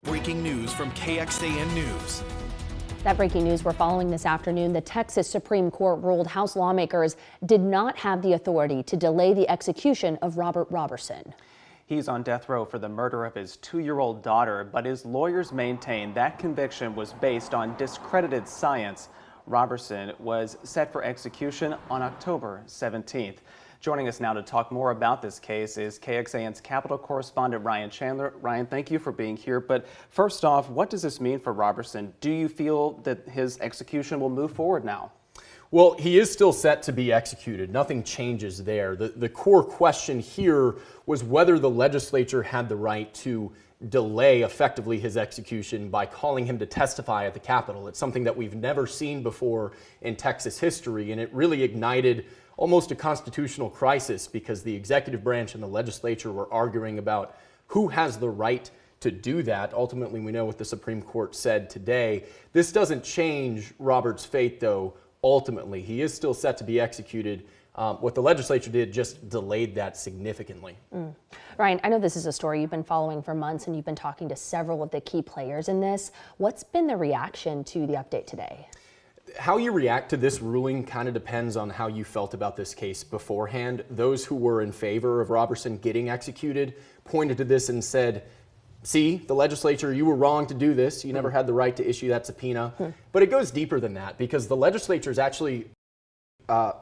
Breaking news from KXAN News. That breaking news we're following this afternoon, the Texas Supreme Court ruled House lawmakers did not have the authority to delay the execution of Robert Roberson. He's on death row for the murder of his 2-year-old daughter, but his lawyers maintain that conviction was based on discredited science. Roberson was set for execution on October 17th. Joining us now to talk more about this case is KXAN's Capitol correspondent Ryan Chandler. Ryan, thank you for being here. But first off, what does this mean for Roberson? Do you feel that his execution will move forward now? Well, he is still set to be executed. Nothing changes there. The core question here was whether the legislature had the right to delay effectively his execution by calling him to testify at the Capitol. It's something that we've never seen before in Texas history, and it really ignited almost a constitutional crisis because the executive branch and the legislature were arguing about who has the right to do that. Ultimately, we know what the Supreme Court said today. This doesn't change Robert's fate, though. Ultimately, he is still set to be executed. What the legislature did just delayed that significantly. Ryan, I know this is a story you've been following for months and you've been talking to several of the key players in this. What's been the reaction to the update today? How you react to this ruling kind of depends on how you felt about this case beforehand. Those who were in favor of Roberson getting executed pointed to this and said, see, the legislature, you were wrong to do this. You never had the right to issue that subpoena. But it goes deeper than that because the legislature is actually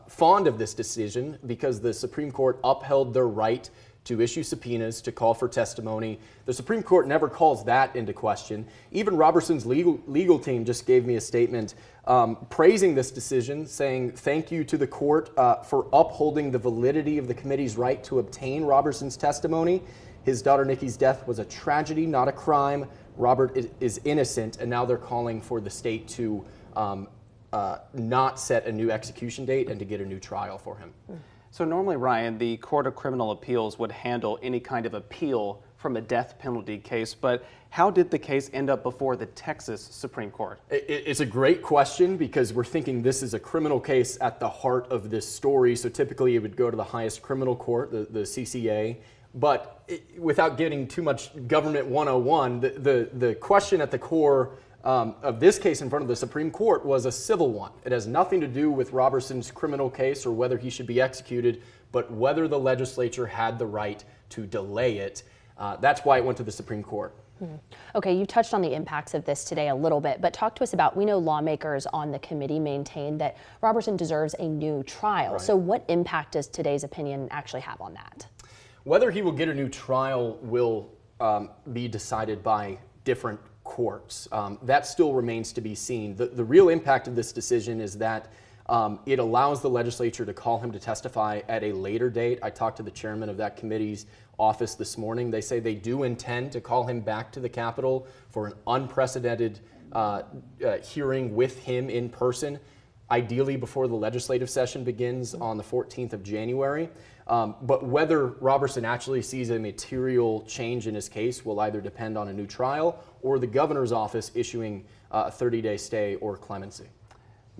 fond of this decision because the Supreme Court upheld their right to issue subpoenas, to call for testimony. The Supreme Court never calls that into question. Even Roberson's legal team just gave me a statement praising this decision, saying thank you to the court for upholding the validity of the committee's right to obtain Roberson's testimony. His daughter Nikki's death was a tragedy, not a crime. Robert is innocent, and now they're calling for the state to not set a new execution date and to get a new trial for him. So normally, Ryan, the Court of Criminal Appeals would handle any kind of appeal from a death penalty case, but how did the case end up before the Texas Supreme Court? It's a great question because we're thinking this is a criminal case at the heart of this story, so typically it would go to the highest criminal court, the CCA, but without getting too much government 101, the question at the core of this case in front of the Supreme Court was a civil one. It has nothing to do with Roberson's criminal case or whether he should be executed, but whether the legislature had the right to delay it. That's why it went to the Supreme Court. Okay, you touched on the impacts of this today a little bit, but talk to us about, we know lawmakers on the committee maintain that Roberson deserves a new trial. Right. So what impact does today's opinion actually have on that? Whether he will get a new trial will be decided by different courts. That still remains to be seen. The real impact of this decision is that it allows the legislature to call him to testify at a later date. I talked to the chairman of that committee's office this morning. They say they do intend to call him back to the Capitol for an unprecedented hearing with him in person, ideally before the legislative session begins on the 14th of January. But whether Roberson actually sees a material change in his case will either depend on a new trial or the governor's office issuing a 30-day stay or clemency.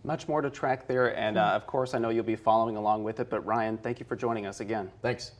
Much more to track there, and of course I know you'll be following along with it, but Ryan, thank you for joining us again. Thanks.